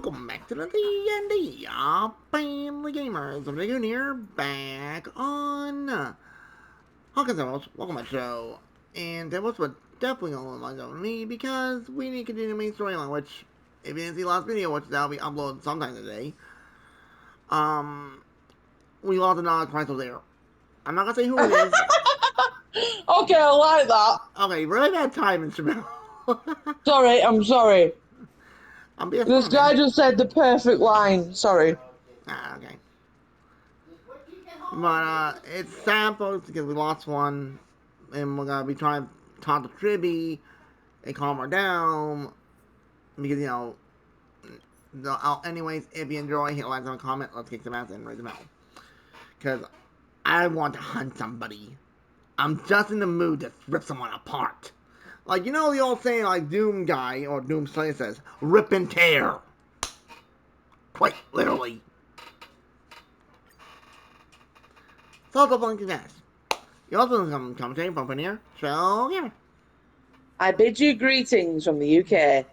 welcome back to the D&D Family Gamers. I'm Nick here, back on Honkai. Welcome to my show. And that was what definitely on my own me because we need to continue the main storyline, which, if you didn't see the last video, which that'll be uploaded sometime today, we lost another Crystal there. I'm not gonna say who it is. Okay, I like that. Okay, really bad timing, Shabelle. Sorry, I'm sorry. I'm being This smart, man. guy just said the perfect line. Sorry. Ah, okay. But, it's sad, folks, because we lost one, and we're gonna be trying to talk to Tribby and calm her down, because, you know, anyways, if you enjoy, hit like and comment, let's kick some ass and raise the bell. Because I want to hunt somebody. I'm just in the mood to rip someone apart. Like, you know the old saying, like, Doom Guy, or Doom Slayer says, rip and tear. Quite literally. So, the fun success. You also come commentating from here, so yeah. I bid you greetings from the UK.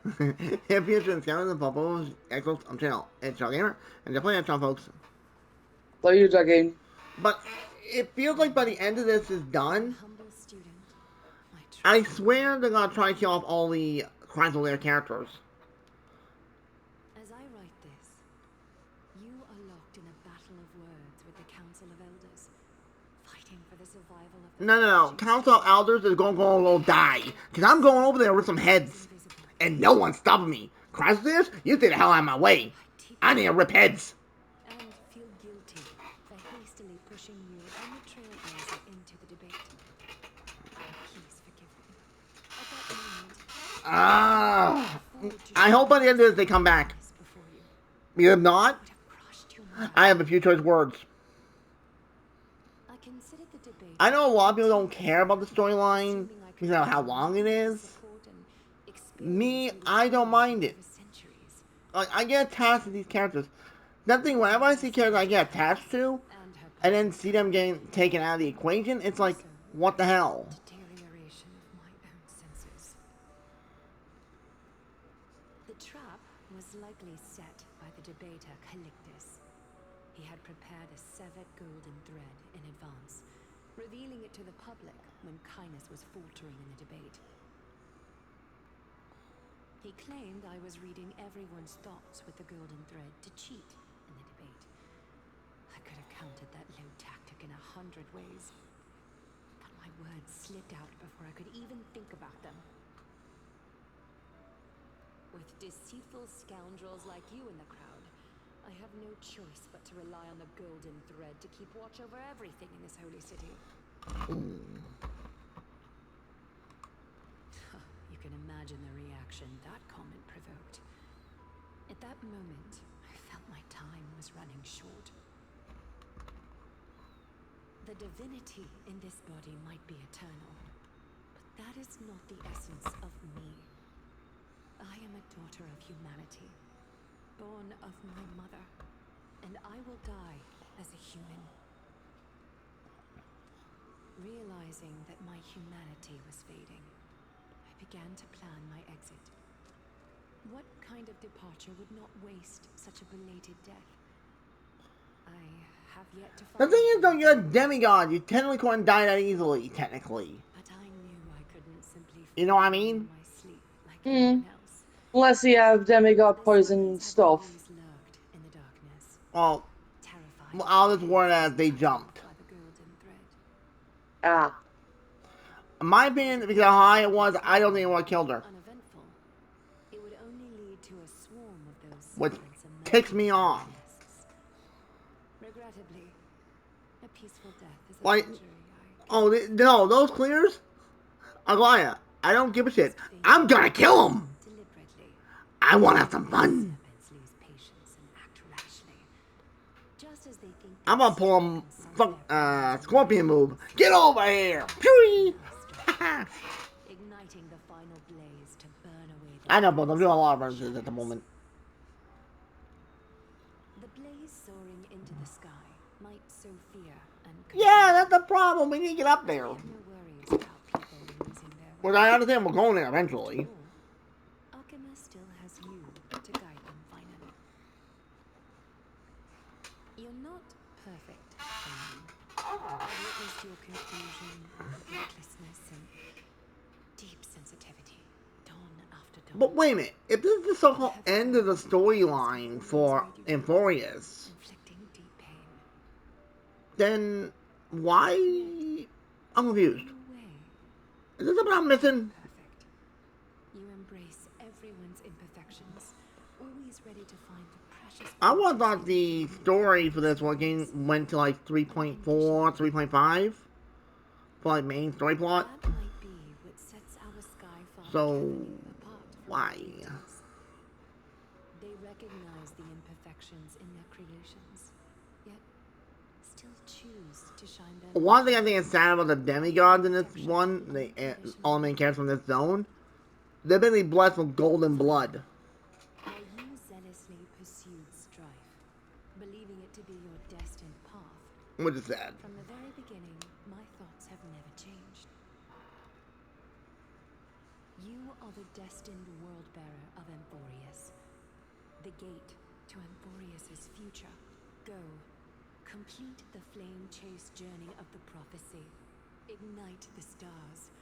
If you're interested in the Bubbles, Xbox channel, it's Shaw Gamer, and they're playing Shaw, folks. What are you dragging? But it feels like by the end of this is done. I swear they're gonna try to kill off all the Chrysler Lair characters. As I write this, you are locked in a battle of words with the Council of Elders, fighting for the survival of the No. Council of Elders is gonna die. Because I'm going over there with some heads. And no one's stopping me. Chrysler Lairs, you stay the hell out of my way. I need to rip heads. and feel guilty for hastily pushing you and the Trailblazer into the debate. Please forgive me. At that moment, I hope by the end of this they come back. before you If not, would have crushed your mind. I have a few choice words. I considered the debate. I know a lot of people don't care about the storyline because of how long it is. Me, I don't mind it. Like, I get attached to these characters. Nothing, whenever I see characters I get attached to, and then see them getting taken out of the equation, it's like, what the hell? Deterioration of my own senses. The trap was likely set by the debater Calictus. He had prepared a severed golden thread in advance, revealing it to the public when Kindness was faltering in the debate. He claimed I was reading everyone's thoughts with the golden thread to cheat in the debate. I could have countered that low tactic in 100 ways, but my words slipped out before I could even think about them. With deceitful scoundrels like you in the crowd, I have no choice but to rely on the golden thread to keep watch over everything in this holy city. You can imagine the reaction that comment provoked. At that moment, I felt my time was running short. The divinity in this body might be eternal, but that is not the essence of me. I am a daughter of humanity, born of my mother, and I will die as a human. Realizing that my humanity was fading, I began to plan my exit. What kind of departure would not waste such a belated death? I have yet to find. The thing is, though, you're a demigod. You technically couldn't die that easily, technically. But I knew I couldn't simply. You know what I mean? My sleep like anyone else. Unless you have demigod poison stuff. Always lurked in the darkness, Well, terrified. I'll just word as they jumped. By the golden thread. Ah. In my opinion, because of how high it was, I don't think it would have killed her. Uneventful. It would only lead to a swarm of those Which serpents emerging ticks me from off. their nests. Regrettably, a peaceful death is a Like, luxury oh, no, those clears? Aglia, I don't give a shit. I'm gonna kill him! deliberately. I wanna have some fun. Serpents lose patience and act rashly. Just as they think I'm gonna pull a scorpion move. Get over here! Pew! igniting the final blaze to burn away the I know, but I'm doing a lot of references at the moment. The blaze soaring into the sky might sow fear and Yeah, that's the problem. We need to get up there. no worries about people losing their way. Well, I understand we're going there eventually. Alchema still has you to guide them finally. You're not perfect, Cameron. I've witnessed your confusion, recklessness, and deep sensitivity, dawn after dawn. But wait a minute, if this is the so-called end of the storyline for Amphorius, inflicting deep pain. then why? I'm confused. In a way, Is this something I'm missing? perfect. You embrace everyone's imperfections, always ready to find the precious. I would have thought the story for this one went to like 3.4, 3.5 for like main story plot. That might be what sets our Skyfall So Academy apart from why? other teachers. They recognize the imperfections in their creations, yet still choose to shine their One light thing I on think is sad about the demigods in this one, all the main characters from this zone, they're basically blessed with golden blood. while you zealously pursued strife, believing it to be your destined path. Which is sad. From the very beginning, my thoughts have never changed. You are the destined world-bearer of Amphorius, the gate to Amphorius's future. Go, complete the flame-chased journey of the prophecy, ignite the stars,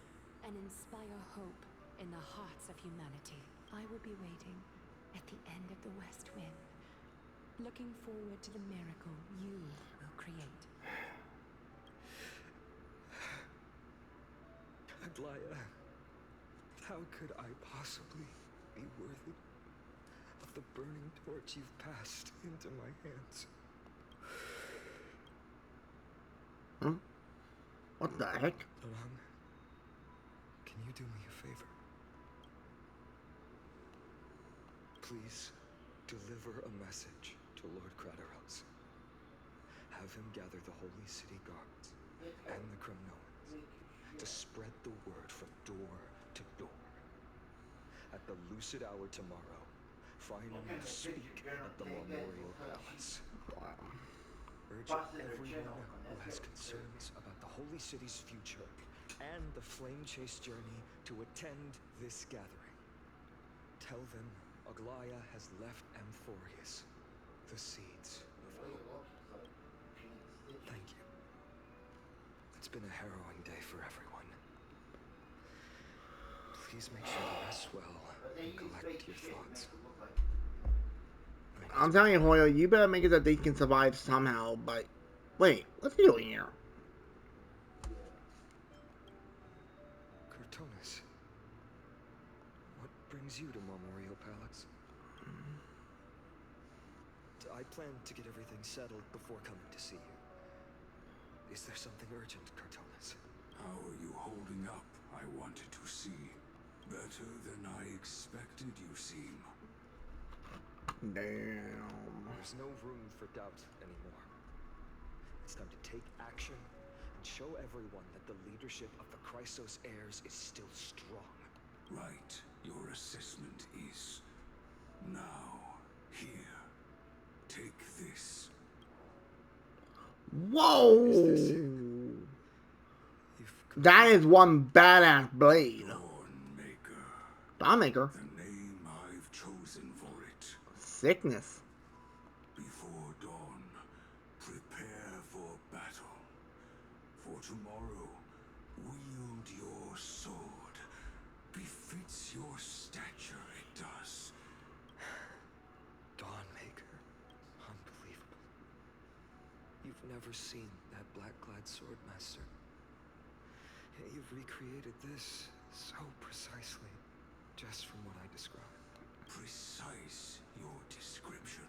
and inspire hope in the hearts of humanity. I will be waiting at the end of the West Wind, looking forward to the miracle you will create. Aglaya, how could I possibly be worthy of the burning torch you've passed into my hands? Huh? What the heck? Along, can you do me a favor? Please deliver a message to Lord Crateros. Have him gather the Holy City guards and the Cremnoans to spread the word from door to door. At the lucid hour tomorrow, find him to speak at the Memorial Palace. Urge everyone who has concerns about the Holy City's future and the Flame Chase journey to attend this gathering. Tell them Aglaya has left Amphorius, the seeds of hope. Thank you. It's been a harrowing day for everyone. Please make sure to rest well and collect your thoughts. I'm telling you, Hoyo, you better make it that they can survive somehow, but... Wait, what's he doing here? Cortonis, what brings you to Memorial Palace? I plan to get everything settled before coming to see you. Is there something urgent, Cortonis? How are you holding up? I wanted to see. Better than I expected you seem. Damn. There's no room for doubt anymore. It's time to take action and show everyone that the leadership of the Chrysos heirs is still strong. Right. Your assessment is... Now, here. Take this. Whoa! That is one badass blade. Dawnmaker. Dawnmaker? The name I've chosen for it. Sickness. Before dawn, prepare for battle. For tomorrow, wield your sword. Befits your stature, it does. Dawnmaker. Unbelievable. You've never seen that black-clad swordmaster. Yet you've recreated this so precisely, just from what I described. Precise your description.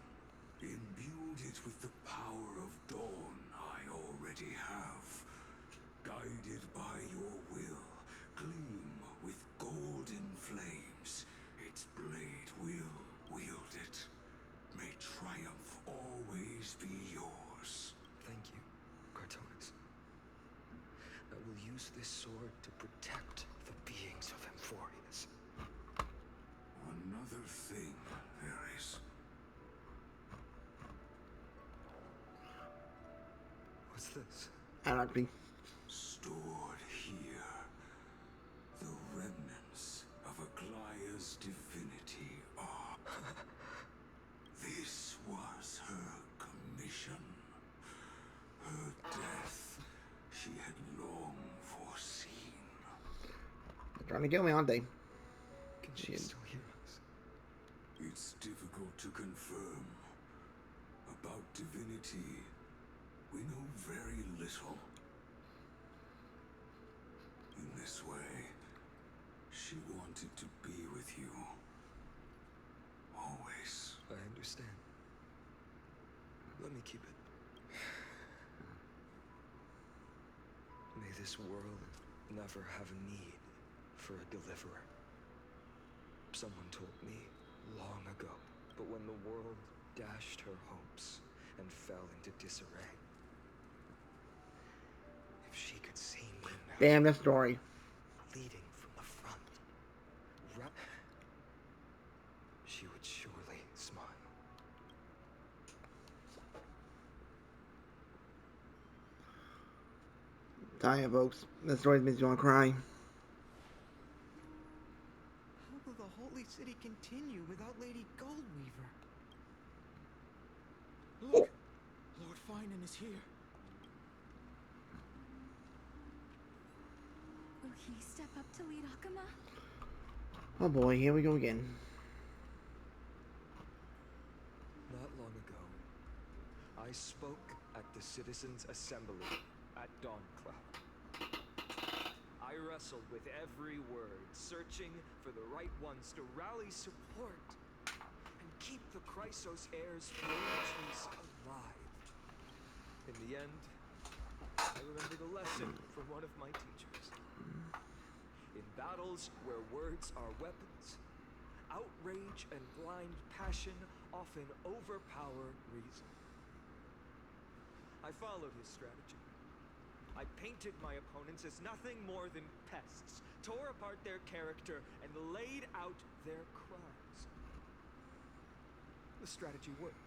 Imbued it with the power of dawn I already have. Guided by your will, gleam with golden flames. Its blade will wield it. May triumph always be yours. Thank you, Cortonis. I will use this sword to protect the beings of Amphorius. Another thing there is. What's this? Anarchy. Stored here, the remnants of Aglaya's divinity are. This was her commission. Trying to kill me, aren't they? Can she still hear us? It's difficult to confirm. About divinity, we know very little. In this way, she wanted to be with you. Always. I understand. Let me keep it. May this world never have a need for a deliverer. Someone told me long ago, but when the world dashed her hopes and fell into disarray, if she could see me now, Damn, this story. leading from the front, she would surely smile. Tell you, folks, this story makes you want to cry. How will the Holy City continue without Lady Goldweaver? Look! Lord Finan is here. Will he step up to lead Akama? Oh boy, here we go again. Not long ago, I spoke at the Citizens' Assembly at Dawncloud. I wrestled with every word, searching for the right ones to rally support and keep the Chrysos heirs' flame chase alive. In the end, I remembered a lesson from one of my teachers. In battles where words are weapons, outrage and blind passion often overpower reason. I followed his strategy. I painted my opponents as nothing more than pests, tore apart their character, and laid out their crimes. The strategy worked.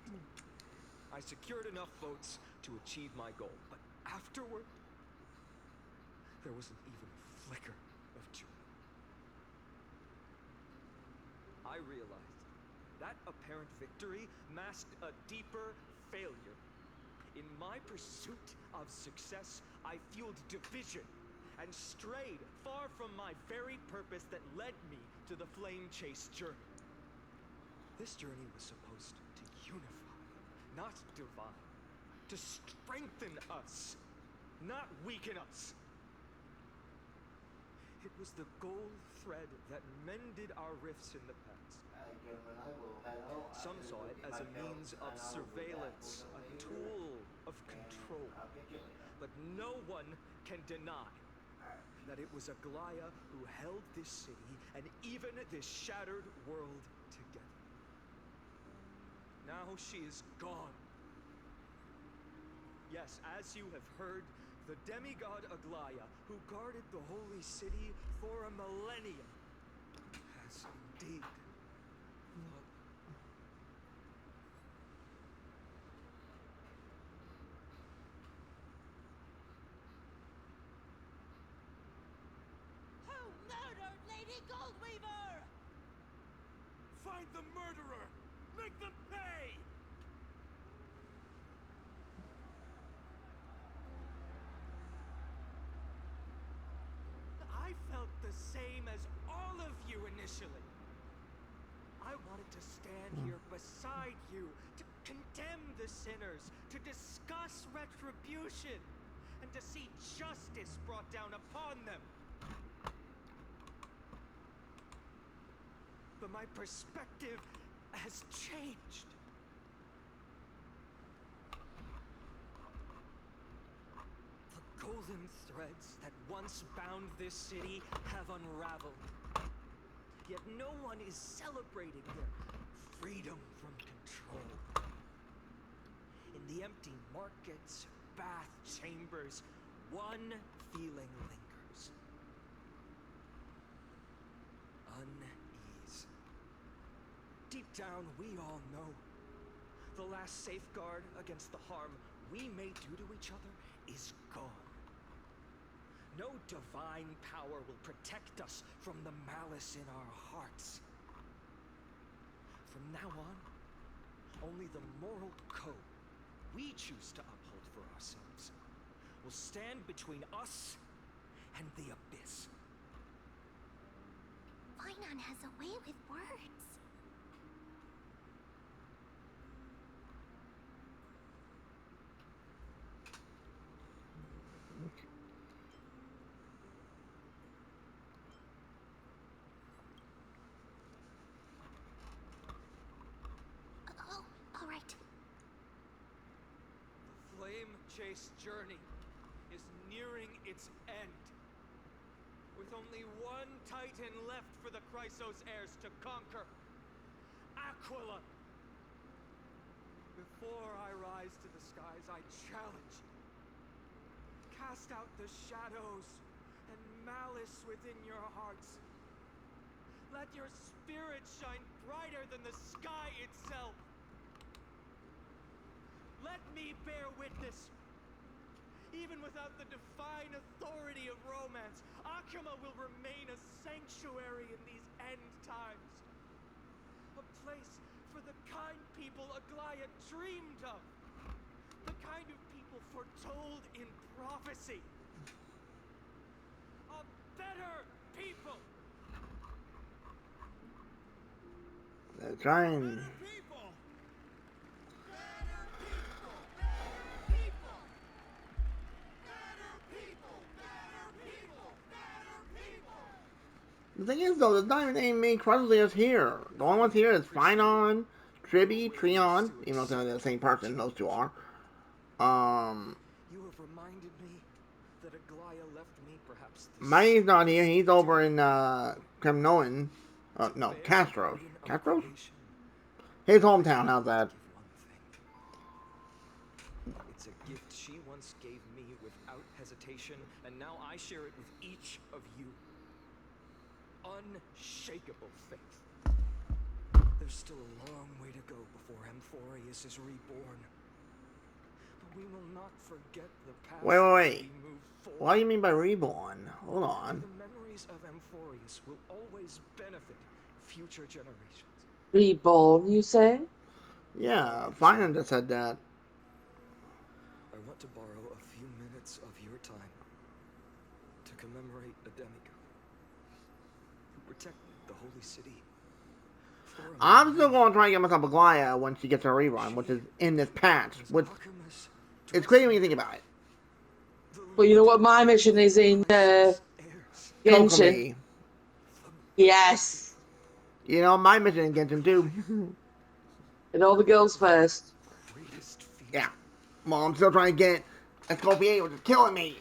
I secured enough votes to achieve my goal, but afterward, there wasn't even a flicker of joy. I realized that apparent victory masked a deeper failure. In my pursuit of success, I fueled division and strayed far from my very purpose that led me to the flame chase journey. This journey was supposed to unify, not divide, to strengthen us, not weaken us. It was the gold thread that mended our rifts in the past. Some saw it as a means of surveillance, a tool of control. But no one can deny that it was Aglaya who held this city and even this shattered world together. Now she is gone. Yes, as you have heard, the demigod Aglaya, who guarded the holy city for a millennium, has indeed fallen. Who murdered Lady Goldweaver? Find the murderer! Make them pay! I felt the same as all of you initially. I wanted to stand here beside you, to condemn the sinners, to discuss retribution, and to see justice brought down upon them. But my perspective has changed. The golden threads that once bound this city have unraveled. Yet no one is celebrating their freedom from control. In the empty markets, bath chambers, one feeling lingers. Unease. Deep down, we all know the last safeguard against the harm we may do to each other is gone. No divine power will protect us from the malice in our hearts. From now on, only the moral code we choose to uphold for ourselves will stand between us and the abyss. Klingon has a way with words. Oh, all right. The flame chase journey is nearing its end. With only one Titan left for the Chrysos heirs to conquer. Aquila! Before I rise to the skies, I challenge you. Cast out the shadows and malice within your hearts. Let your spirit shine brighter than the sky itself. Let me bear witness. Even without the divine authority of romance, Akuma will remain a sanctuary in these end times. A place for the kind people Aglaya dreamed of. The kind of people foretold in prophecy. A better people. They're trying. People. The thing is, though, there's not even any main Crusaders here. The only ones here is Finon, Triby, Treon, even though they're the same person, those two are. You have reminded me that Aglaya left me perhaps the Mighty's not here. He's over in, Kremnoan. No, Castros. Castros? His hometown, how's that? It's a gift she once gave me without hesitation, and now I share it with each of you. Unshakable faith. There's still a long way to go before Amphorius is reborn. But we will not forget the past. Wait. as we move forward. What do you mean by reborn? Hold on. The memories of Amphorius will always benefit future generations. Reborn, you say? Yeah, Finon just said that. I want to borrow a few minutes of your time to commemorate a demigod who protected the holy city. I'm still going to try and get myself a Glaya when she gets her rerun, which is in this patch. Which it's crazy when you think about it. Well, you know what my mission is in Genshin? Kokomi. Yes. You know, my mission in Genshin too. And all the girls first. Yeah. Well, I'm still trying to get Escopier, which is killing me.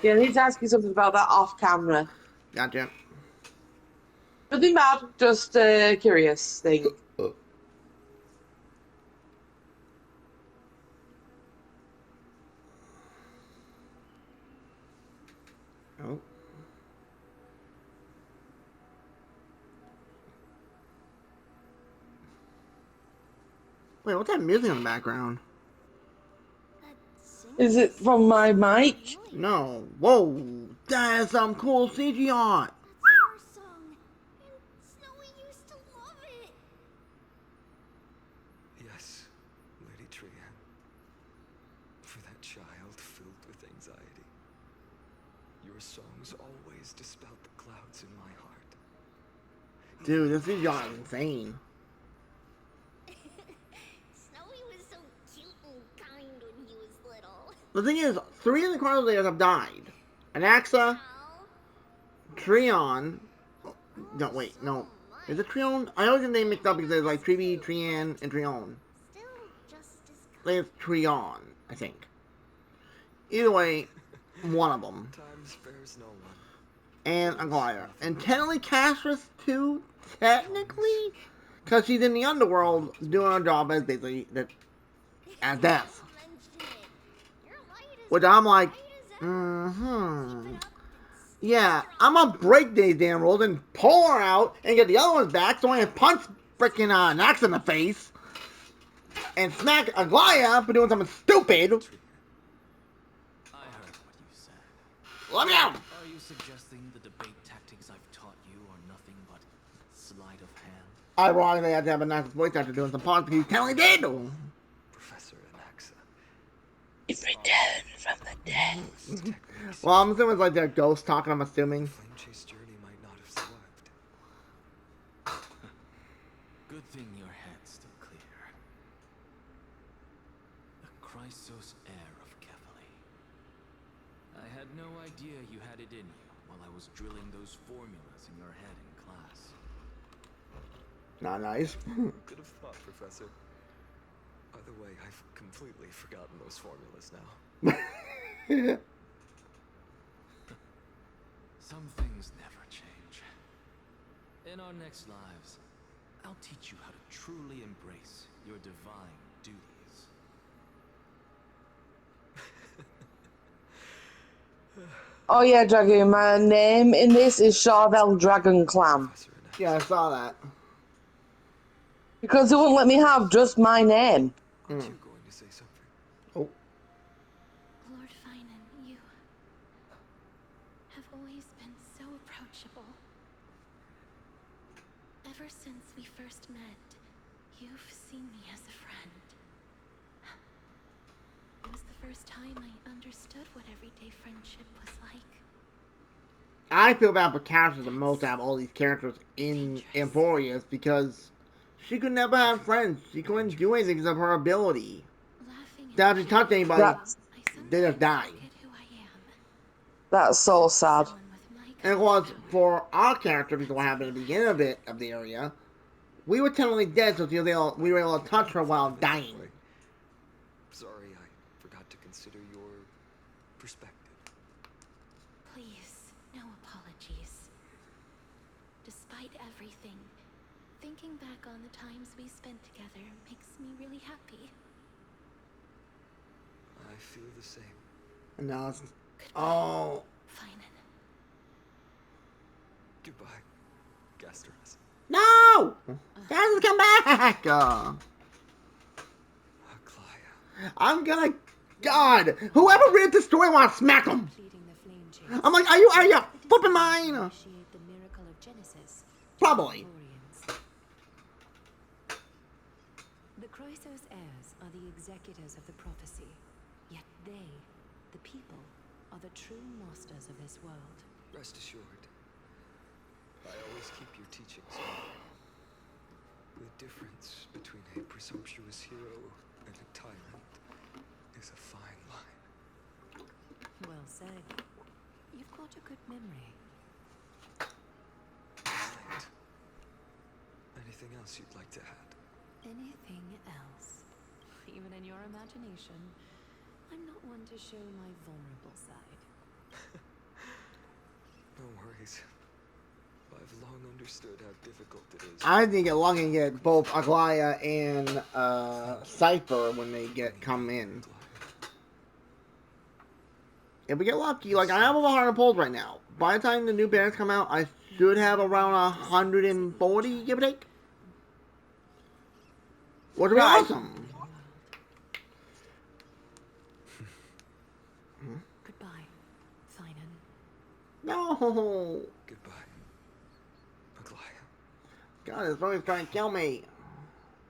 Yeah, I need to ask you something about that off camera. Gotcha. Nothing bad, just curious thing. Oh. Wait, what's that music in the background? Is it from my mic? No. Whoa. That is some cool CGI. That's our song, and Snowy used to love it. Yes, Lady Trian. For that child filled with anxiety. Your songs always dispelled the clouds in my heart. Dude, this CGI is insane. Snowy was so cute and kind when he was little. The thing is, 3 of the Chronolators have died. Anaxa, Treon. No, wait, no. Is it Treon? I always get the name mixed up because there's like Triby, Trean, and Treon. Still just as I think it's Treon, I think. Either way, one of them. Time spares no one. And Aglaya. And technically Castrus too, technically? Because she's in the underworld doing her job as basically as death. Which I'm like, yeah, I'm gonna break these damn rules and pull her out and get the other ones back so I can punch freaking Nax in the face and smack Aglaya for doing something stupid. I heard what you said. Let me out! Are you suggesting the debate tactics I've taught you are nothing but sleight of hand? Ironically, I had to have a nice voice actor doing some parts because he totally did. Professor Anaxa. It returned from the dead. Well, I'm assuming it's like their ghost talking, I'm assuming. Flame Chase journey might not have survived. Good thing your head's still clear. The Chrysos heir of Kefali. I had no idea you had it in you while I was drilling those formulas in your head in class. Not nice. Could have thought, Professor. By the way, I've completely forgotten those formulas now. Some things never change. In our next lives, I'll teach you how to truly embrace your divine duties. Oh yeah, Dragoon, my name in this is Charvel Dragon Clan. Professor Annette. Yeah, I saw that. Because they wouldn't let me have just my name. Aren't you going to say something? Oh. Lord Finan, you have always been so approachable. Ever since we first met, you've seen me as a friend. It was the first time I understood what everyday friendship was like. I feel bad for characters the most out of all these characters in Emporius because she could never have friends. She couldn't do anything because of her ability. That if she touched anybody, they just die. That's so sad. And it was for our character, because what happened at the beginning of the area, we were technically dead, so we were able to touch her while dying. Sorry, I forgot to consider your perspective. Please, no apologies. Despite everything, thinking back on the times we spent together makes me really happy. I feel the same. And now it's... Oh... Finan. Goodbye, Gasteras. No! Guys, come back! Aglaya. I'm gonna... God! Whoever read this story wants to smack him! I'm like, are you flipping mine? The miracle of Genesis. Probably. The Chrysos heirs are the executors of the prophecy, yet they, the people, are the true masters of this world. Rest assured, I always keep your teachings in mind. The difference between a presumptuous hero and a tyrant is a fine line. Well said. You've got a good memory. Excellent. Anything else you'd like to add? Anything else? Even in your imagination, I'm not one to show my vulnerable side. No worries. I've long understood how difficult it is. I think it long and get both Aglaya and Cypher when they come in. If we get lucky, like I have over 100 polls right now. By the time the new bands come out, I should have around 140, give or take. Which would be awesome. Goodbye, Finan. No. Goodbye, Aglaya. God, this boy's trying to kill me.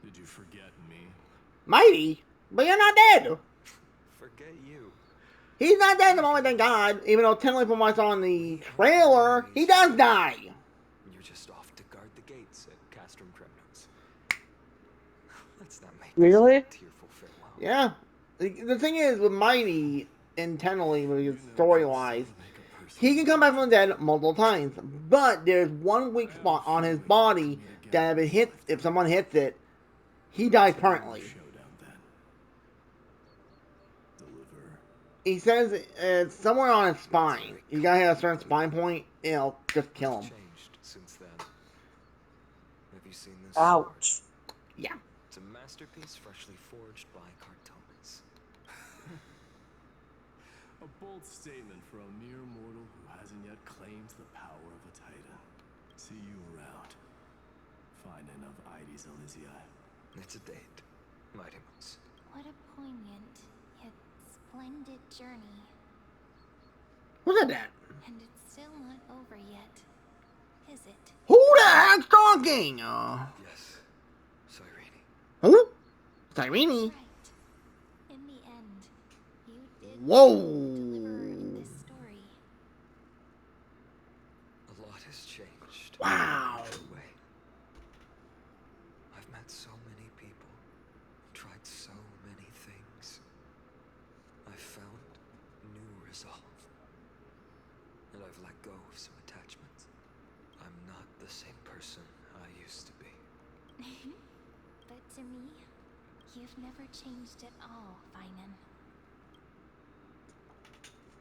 Did you forget me? Mighty, but you're not dead. Forget you. He's not dead at the moment, thank God. Even though technically from what I saw in the trailer, he does die. You're just off to guard the gates at Castrum Kremnos. Let's not make Really? this a tearful farewell. Yeah. The thing is, with Mighty, internally, story-wise, he can come back from the dead multiple times. But there's one weak spot on his body that if someone hits it, he dies permanently. He says it's somewhere on his spine. You gotta hit a certain spine point, just kill him. Changed since then. Have you seen this? Ouch. Yeah. It's a masterpiece freshly forged by Cartomas. A bold statement for a mere mortal who hasn't yet claimed the power of a titan. See you around. Finan of Ides Elysiae. It's a date. Mightymus. What a poignant, yet splendid journey. What's that? And it's still not over yet, is it? Who the heck's talking? Yes. Cyrene. Who? Cyrene? Right. In the end, you did Whoa. deliver in this story. Wow. Way. I've met so many people, tried so many things. I've found new resolve. And I've let go of some attachments. I'm not the same person I used to be. But to me, you've never changed at all, Finan.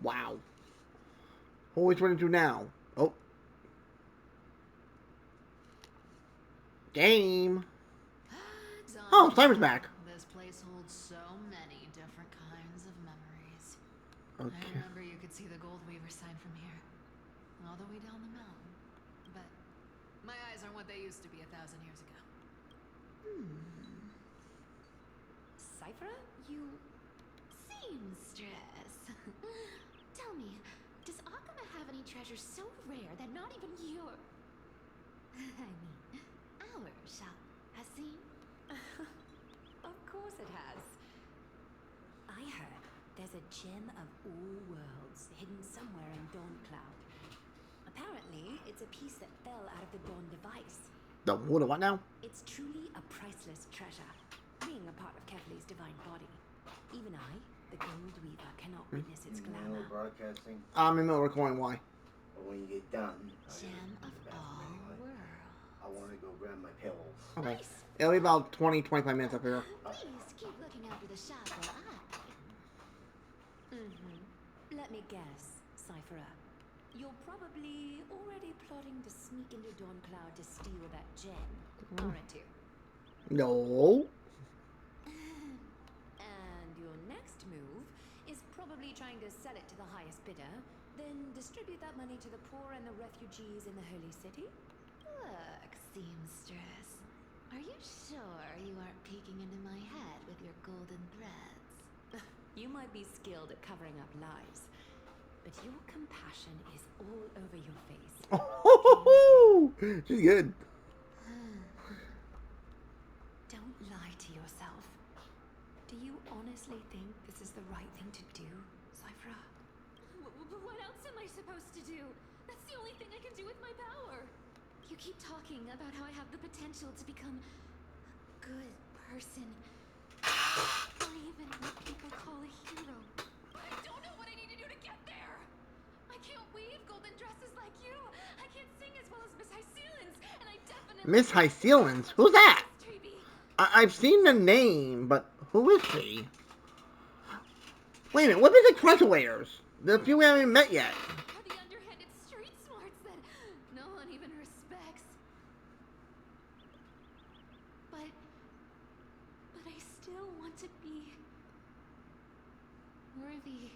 Wow. What are we trying to do now? Oh. Game. Oh, Simon's back. This place holds so many different kinds of memories. I Okay. remember you could see the Gold Weaver sign from here, all the way down the mountain. But my eyes aren't what they used to be 1,000 years ago. Cypher, you seamstress. Tell me, does Akama have any treasures so rare that not even your... I mean, our shop has seen? Of course it has. I heard there's a gem of all worlds hidden somewhere in Dawncloud. Apparently, it's a piece that fell out of the Dawn device. The water, what now? It's truly a priceless treasure, being a part of Kefli's divine body. Even I, the Gold Weaver, cannot witness its glamour. Broadcasting. I'm in the middle of recording. Why? But when you get done, Gem of all worlds. I want to go grab my pills. Okay. It'll be about 20-25 minutes up here. Please keep looking after the shop while Let me guess, Cypherer. You're probably already plotting to sneak into Dawncloud to steal that gem, aren't you? No. And your next move is probably trying to sell it to the highest bidder, then distribute that money to the poor and the refugees in the Holy City? Look, seamstress. Are you sure you aren't peeking into my head with your golden threads? You might be skilled at covering up lies, but your compassion is all over your face. Oh, she's good. Don't lie to yourself. Do you honestly think this is the right thing to do, Cypher? What else am I supposed to do? That's the only thing I can do with my power. You keep talking about how I have the potential to become a good person. Or even what people call a hero. I don't know what I need to do to get there. I can't weave golden dresses like you. I can't sing as well as Miss Hycealens. And I definitely... Miss Hycealens? Who's that? I've seen the name, but who is she? Wait a minute, what is the Crusawares? The few we haven't met yet. The underhanded street smarts that no one even respects. But I still want to be worthy.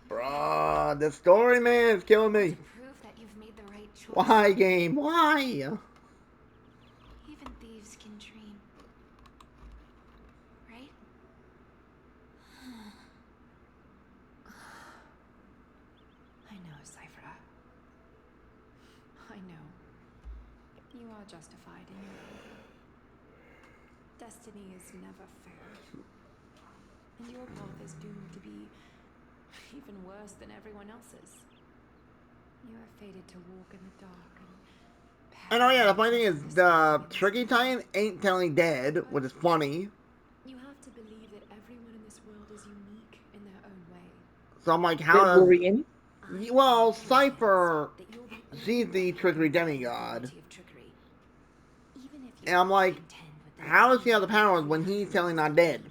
Bruh, the story, man, is killing me. To prove that you've made the right choice. Why, game? Why? Even thieves can dream. Right? I know, Cypher. I know. You are justified in your anger. Destiny is never fair. And your path is doomed to be even worse than everyone else's. You are fated to walk in the dark And oh yeah, the funny thing is, the Tricky Titan ain't technically dead, which is funny. You have to believe that everyone in this world is unique in their own way. So I'm like, how worrying. Well, Cypher, she's the trickery demigod. And I'm like, how does he have the power when he's technically not dead?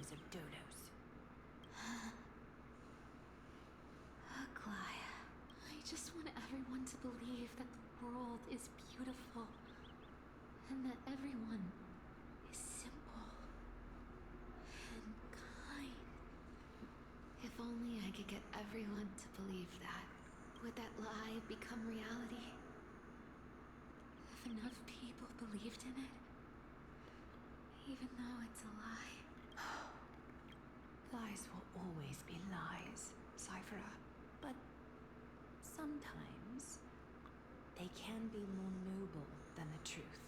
I just want everyone to believe that the world is beautiful and that everyone is simple and kind. If only I could get everyone to believe that. Would that lie become reality? If enough people believed in it, even though it's a lie. Lies will always be lies, Cypher. But sometimes they can be more noble than the truth.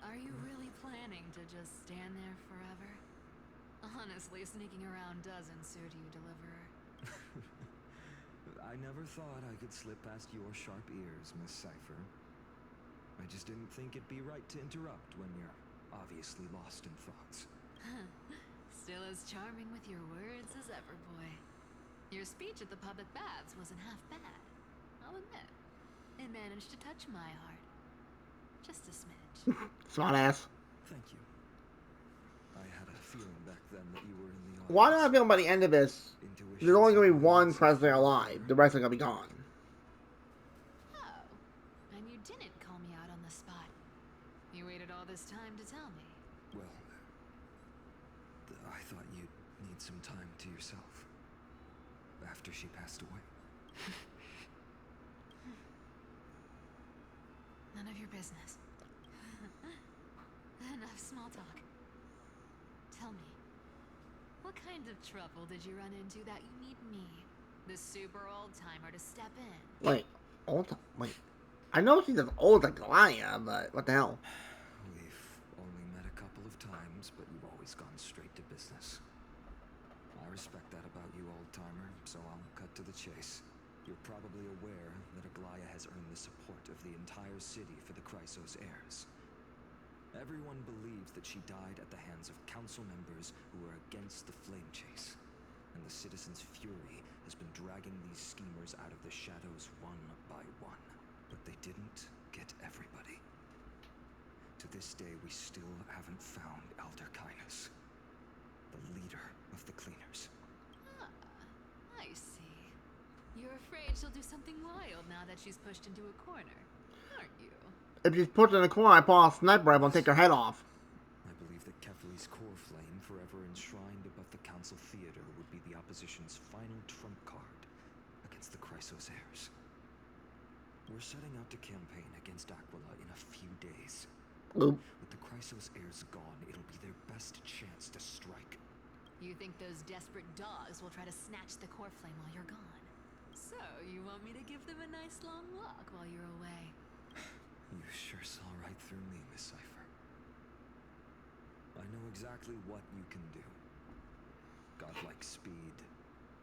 Are you really planning to just stand there forever? Honestly, sneaking around doesn't suit you, Deliverer. I never thought I could slip past your sharp ears, Miss Cipher. I just didn't think it'd be right to interrupt when you're obviously lost in thoughts. Still as charming with your words as ever, boy. Your speech at the public baths wasn't half bad, I'll admit. It managed to touch my heart. Just a smidge. Smart ass. Thank you. I had a feeling back then that you were in the audience. Why do I feel by the end of this, there's only going to be one president alive. The rest are going to be gone. Oh, and you didn't call me out on the spot. You waited all this time to tell me. Well, I thought you'd need some time to yourself. After she passed away. None of your business. Enough small talk. Tell me, what kind of trouble did you run into that you need me, the super old-timer, to step in? Wait, wait. I know she's as old as Gaia, but what the hell? We've only met a couple of times, but you've always gone straight to business. I respect that about you, old-timer, so I'll cut to the chase. You're probably aware that Aglaya has earned the support of the entire city for the Chrysos heirs. Everyone believes that she died at the hands of council members who were against the flame chase, and the citizens' fury has been dragging these schemers out of the shadows one by one. But they didn't get everybody. To this day, we still haven't found Elder Kynus, the leader of the cleaners. Ah, I see. You're afraid she'll do something wild now that she's pushed into a corner, aren't you? If she's put in a corner, I pull out a sniper rifle and take her head off. I believe that Kefali's core flame, forever enshrined above the council theater, would be the opposition's final trump card against the Chrysos heirs. We're setting out to campaign against Aquila in a few days. Oop. With the Chrysos heirs gone, it'll be their best chance to strike. You think those desperate dogs will try to snatch the core flame while you're gone? So, you want me to give them a nice long walk while you're away? You sure saw right through me, Miss Cipher. I know exactly what you can do. Godlike speed,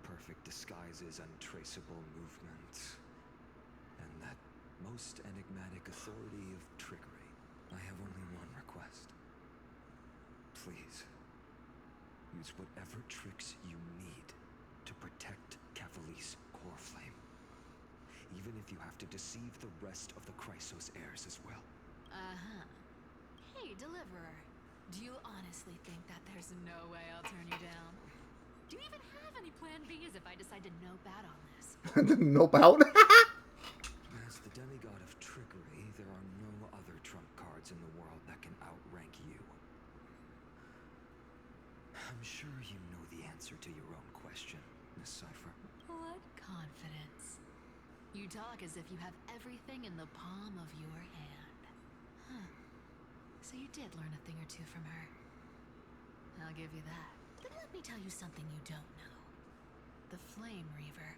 perfect disguises, untraceable movement, and that most enigmatic authority of trickery. I have only one request. Please, use whatever tricks you need to protect Kefali's core flame. Even if you have to deceive the rest of the Chrysos heirs as well. Uh-huh. Hey, Deliverer. Do you honestly think that there's no way I'll turn you down? Do you even have any plan Bs if I decide to nope out on this? Nope out? As the demigod of trickery, there are no other trump cards in the world that can outrank you. I'm sure you know the answer to your own question, Miss Cipher. What confidence. You talk as if you have everything in the palm of your hand. Huh. So you did learn a thing or two from her. I'll give you that. But let me tell you something you don't know. The Flame Reaver.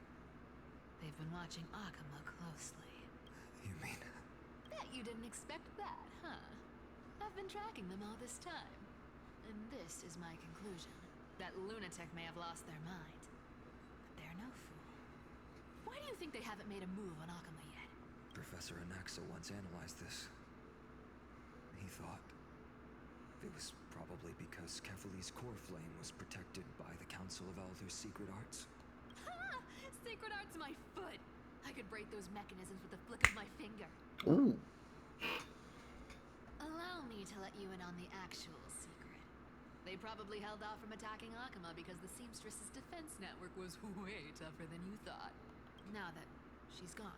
They've been watching Akama closely. You mean? Bet you didn't expect that, huh? I've been tracking them all this time. And this is my conclusion. That lunatic may have lost their mind. But they're no fool. Why do you think they haven't made a move on Akama yet? Professor Anaxa once analyzed this. He thought it was probably because Kefali's core flame was protected by the Council of Elders' secret arts. Ha! Secret arts my foot! I could break those mechanisms with a flick of my finger. Ooh. Allow me to let you in on the actual secret. They probably held off from attacking Akama because the Seamstress's defense network was way tougher than you thought. Now that she's gone,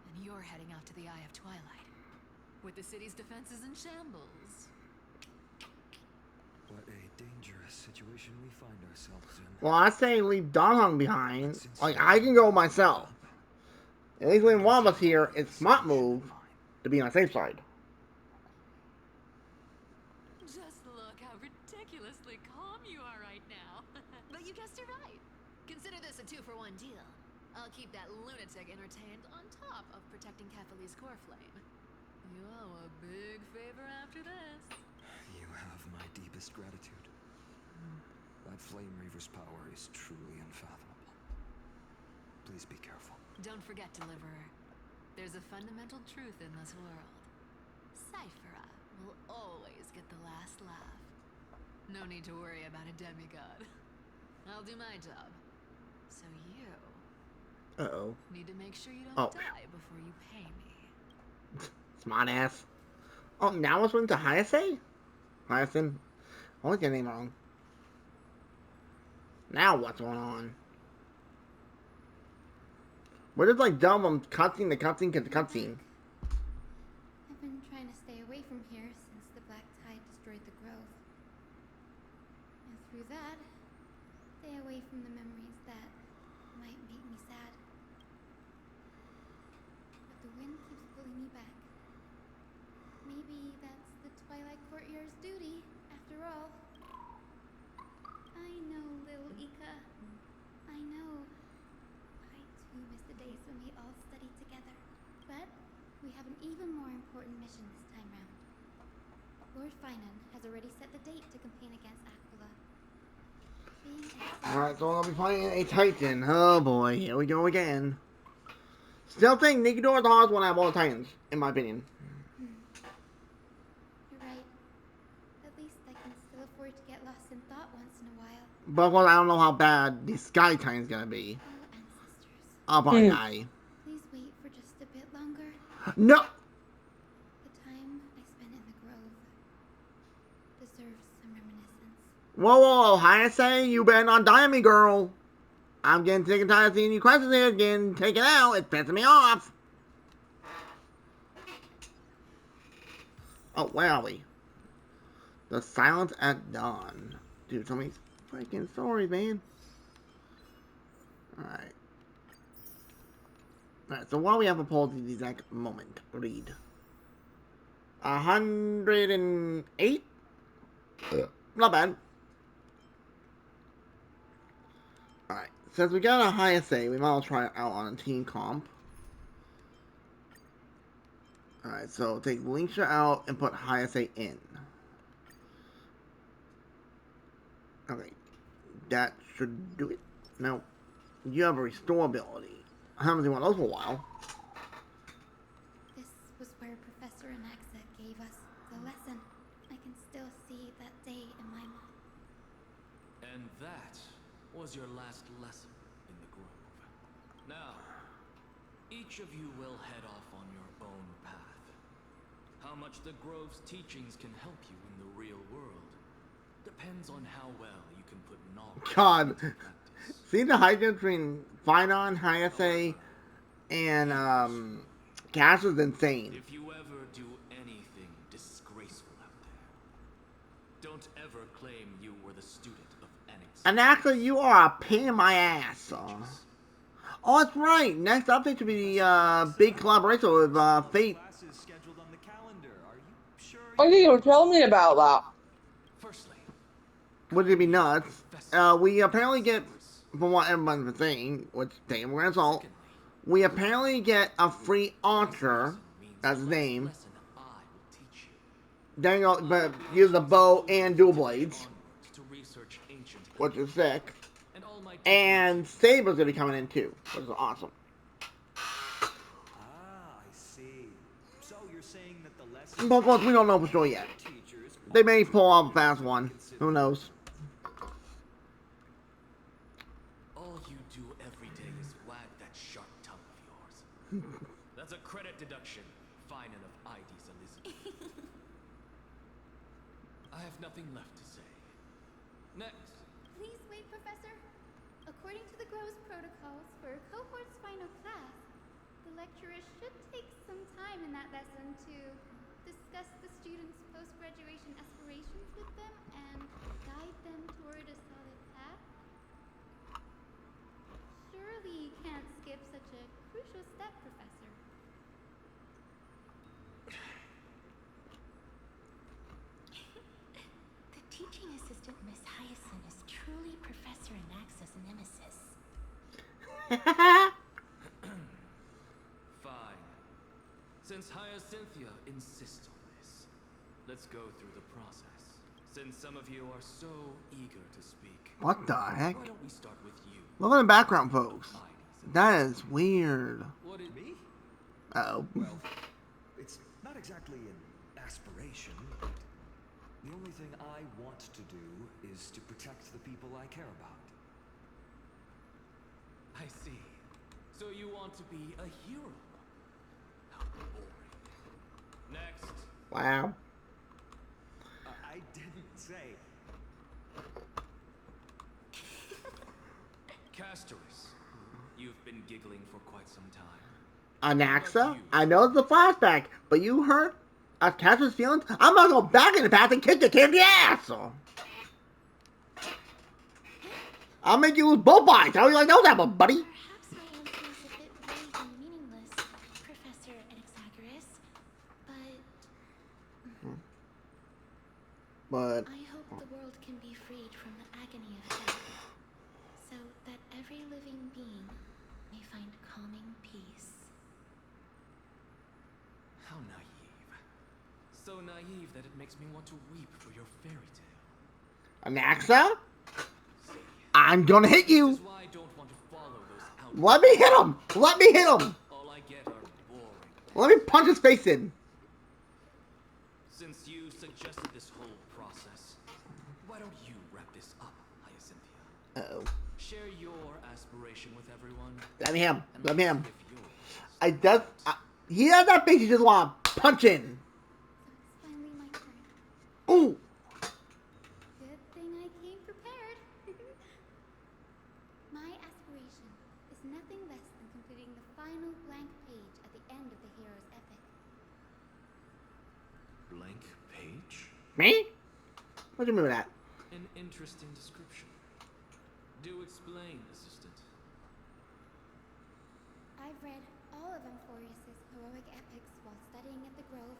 and you're heading out to the Eye of Twilight, with the city's defenses in shambles. What a dangerous situation we find ourselves in. Well, I say leave Donhong behind. Like, I can go myself. At least when one of us here, it's smart move to be on the safe side. Just look how ridiculously calm you are right now. But you guessed it right. Consider this a 2-for-1 deal. I'll keep that lunatic entertained on top of protecting Kefali's core flame. You owe a big favor after this. You have my deepest gratitude. That Flame Reaver's power is truly unfathomable. Please be careful. Don't forget, Deliverer. There's a fundamental truth in this world. Cyphera will always get the last laugh. No need to worry about a demigod. I'll do my job. So you Uh-oh. need to make sure you don't Oh. die before you pay me. Smart ass. Oh, now it's went to Hyacin? Hyacin? I always get the name wrong. Now what's going on? We're just like dumb on cutscene to cutscene to cutscene. I've been trying to stay away from here since the Black Tide destroyed the grove. And through that, stay away from the memories that might make me sad. But the wind keeps pulling me back. Maybe that's the Twilight Courtyard's duty, after all. I know, little Ika. I know. I too miss the days when we all studied together. But we have an even more important mission this time round. Lord Finan has already set the date to campaign against Aquila. Alright, so I'll be fighting a Titan. Oh boy, here we go again. Still think Nikidor is the hardest one out of all the Titans, in my opinion. You're right. At least I can still afford to get lost in thought once in a while. But of course, I don't know how bad the Sky Titan's gonna be. Oh, ancestors. I'll probably die. Please wait for just a bit longer. No! The time I spent in the grove deserves some reminiscence. Whoa, whoa, whoa, Hyacin, you better not die on me, girl. I'm getting sick and tired of seeing you questions here, getting taken out. It's pissing me off. Oh, where are we? The Silence at Dawn. Dude, tell me freaking stories, man. Alright. Alright, so what do we have a poll at the exact moment? Read. 108? Not bad. Alright, since we got a high essay, we might as well try it out on a team comp. Alright, so take Linksha out and put high essay in. Okay, that should do it. Now, you have a restore ability. I haven't seen one of those for a while. This was where Professor Anaxa gave us the lesson. I can still see that day in my mind. And that was your last lesson in the grove. Now, each of you will head off on your own path. How much the grove's teachings can help you in the real world depends on how well you can put knowledge God, into practice. see the high between Finon, Hyacin, and Cash is insane. If you ever do anything disgraceful out there, don't ever claim you were the student of Anax. And actually, you are a pain in my ass. Oh, that's right. Next update should be the big collaboration with Fate. Why didn't you tell me about that? Firstly, Would it be nuts? We apparently get, from what everyone's been saying, which take them with salt, we apparently get a free archer, that's his name. Then you'll but use the bow and dual blades, which is sick. And Saber's gonna be coming in too, which is awesome. Ah, I see. So you're saying that the lesson But of course, we don't know for sure yet. They may pull off a fast one. Who knows? all you do every day is wag that sharp tongue of yours. That's a credit deduction, fine and of IDs, Elizabeth. I have nothing left to say. Next. Please wait, Professor. According to the Grove's protocols for a cohort's final class, the lecturer should take some time in that lesson to discuss the students' post-graduation aspirations with them and guide them toward a solid path. Surely you can't skip such a crucial step, Professor. The teaching assistant, Miss Hyacin, is truly Professor Anaxa's nemesis. Fine. Since Hyacinthia insists on this, let's go through the process. Since some of you are so eager to speak. What the heck? Why don't we start with you? Look at the background, folks. IDs. That is weird. What is Me? Uh-oh. Well, it's not exactly an aspiration, but the only thing I want to do is to protect the people I care about. I see. So you want to be a hero? How boring. Next. Wow. I didn't say. Castoris, you've been giggling for quite some time. Anaxa? I know it's a flashback, but you hurt Cassie's feelings? I'm gonna go back in the past and kick the kid in the ass! I'll make you lose both eyes! How do you like those apples, buddy? Perhaps my answer is a bit vague and meaningless, Professor Anaxagoras, But I hope the world can be freed from the agony of death, so that every living being may find calming peace. How naive. So naive that it makes me want to weep for your fairy tale. Anaxa? I'm gonna hit This you! is why I don't want to follow those out. Let me hit him! Let me hit him! All I get are boring. Let me punch his face in. Since you suggested this whole process, why don't you wrap this up, Hyacinthia? Uh-oh. Share your aspiration with everyone. Let me hit him. And Let me hit him. let's live yours. I just... he has that face you just want to punch in. So it's finally my turn. Ooh! Good thing I came prepared. My aspiration is nothing less than completing the final blank page at the end of the hero's epic. Blank page? Me? What do you mean by that? An interesting description. Do explain, assistant. I've read all of Amphorius's heroic epics while studying at the Grove,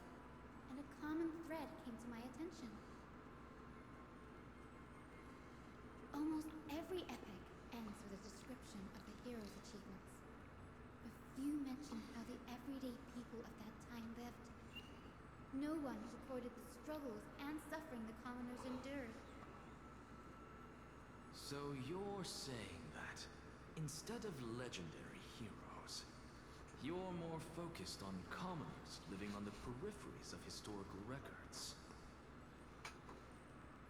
and a common thread came to my attention. Almost every epic ends with a description of the hero's achievements. But few mention how the everyday people of that time lived. No one recorded the struggles and suffering the commoners endured. So you're saying that instead of legendary heroes, you're more focused on commoners living on the peripheries of historical records.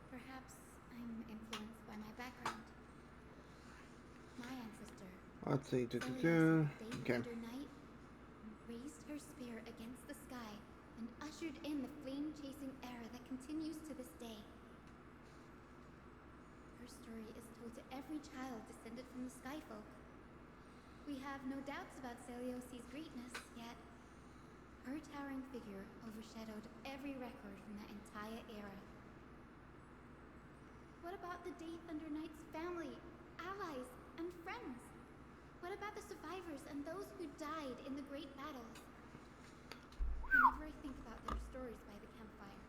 Perhaps I'm influenced by my background. My ancestor, Let's see. Celios of Day Okay. Thunder Night, raised her spear against the sky and ushered in the flame-chasing era that continues to this day. Her story is told to every child descended from the Skyfolk. We have no doubts about Celios' greatness, yet her towering figure overshadowed every record from that entire era. What about the Day Thunder Knight's family, allies, and friends? What about the survivors and those who died in the great battles? Whenever I think about their stories by the campfire,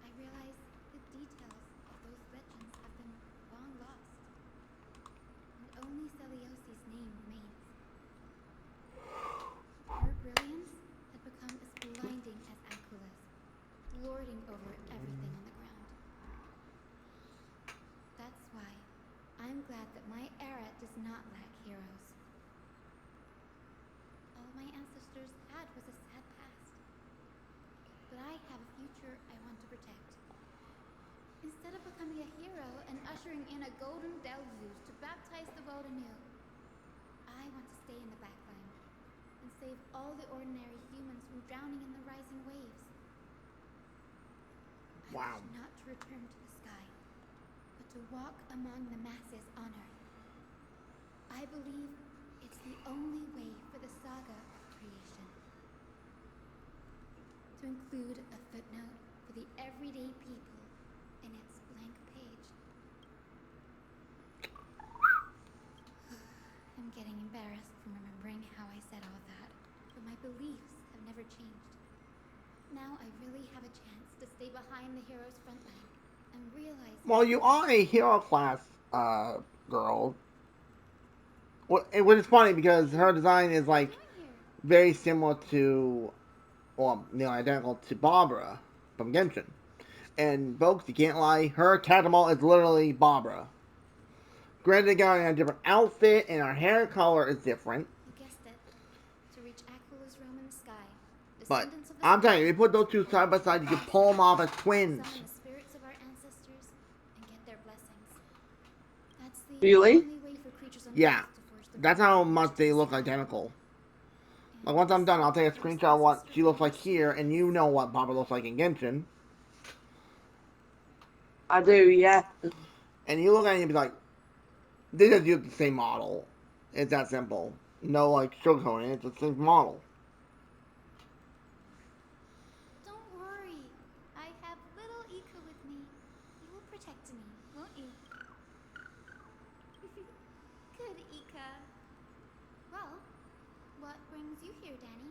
I realize the details of those legends have been long lost, and only Celios' name remains. Her brilliance had become as blinding as Aquilus, lording over everything on the ground. That's why I'm glad that my era does not lack heroes. All my ancestors had was a sad past, but I have a future I want to protect. Instead of becoming a hero and ushering in a golden deluge to baptize the world anew, I want to stay in the backline and save all the ordinary humans from drowning in the rising waves. Wow. I wish not to return to the sky, but to walk among the masses on Earth. I believe it's the only way for the saga of creation. To include a footnote for the everyday people in its blank page. I'm getting embarrassed from remembering how I said all that, but my beliefs have never changed. Now I really have a chance to stay behind the hero's front line and realize... Well, you are a hero class girl. Which is funny because her design is like very similar to, well, identical to Barbara from Genshin. And folks, you can't lie, her character model is literally Barbara. Granted, they got in a different outfit, and her hair color is different. You guessed it. To reach Aquil's realm in the sky, But descendants of the I'm telling you, survivors if you put those two will side by side, you can pull them off as twins. summon the spirits of our ancestors and get their blessings. That's the Really? only way for creatures on Yeah, Earth to forge the that's crown how of much they look majesty. identical. And Like once I'm done, I'll take a first screenshot of what ancestor she looks like forged here, and you know what Papa looks like in Genshin. I do, yeah. And you look at it and be like, they just use the same model. It's that simple. No like sugarcoating, it's the same model. Don't worry. I have little Ika with me. You will protect me, won't you? Good, Ika. Well, what brings you here, Danny?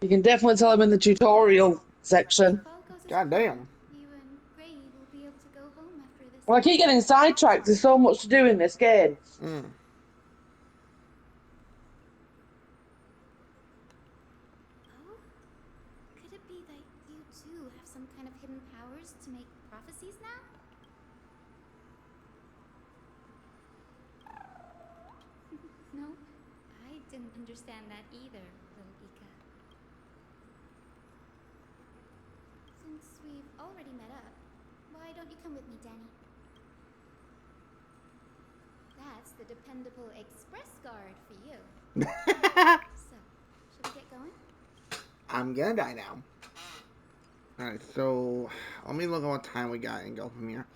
You can definitely tell him in the tutorial section. If all goes as God planned, damn. you and Gray will be able to go home after this. Well, I keep getting sidetracked. There's so much to do in this game. Mm. Oh? Could it be that you too have some kind of hidden powers to make prophecies now? No, I didn't understand that either, little Ika. Since we've already met up, why don't you come with me, Danny? That's the dependable express guard for you. So, should we get going? I'm gonna die now. Alright, so let me look at what time we got and go from here.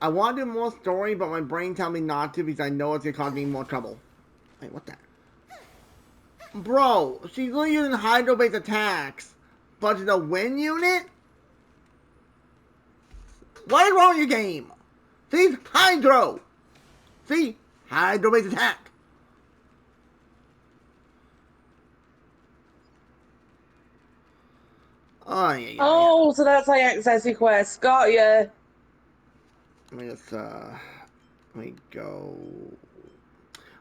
I want to do more story, but my brain tells me not to because I know it's gonna cause me more trouble. Wait, what the? Bro, she's literally using hydro-based attacks, but it's a wind unit? What is wrong with your game? See, hydro! See, hydro-based attack. Oh, yeah. Oh, so that's like access quest. Got ya. Let me just, let me go.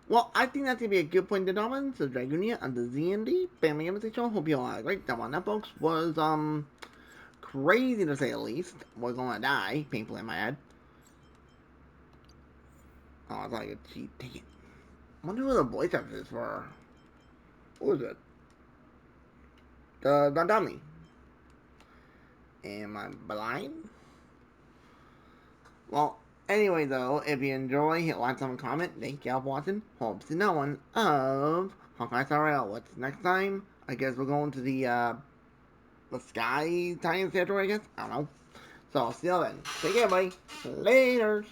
Well, I think that's going to be a good point to dominance. The Dragonia and the ZND family invitation. Hope you all had a great time on that, folks. Was, crazy to say the least. Was gonna die, painfully in my head. Oh, I thought I could cheat. Take it. I wonder who the voice actor is for. Who is it? Don't tell me. Am I blind? Well, anyway, though, if you enjoy, hit like, comment. Thank y'all for watching. Hope to see no one of Honkai Star Rail. What's next time? I guess we're going to the Sky Titan territory, I guess? I don't know. So, I'll see y'all then. Take care, buddy. Laters.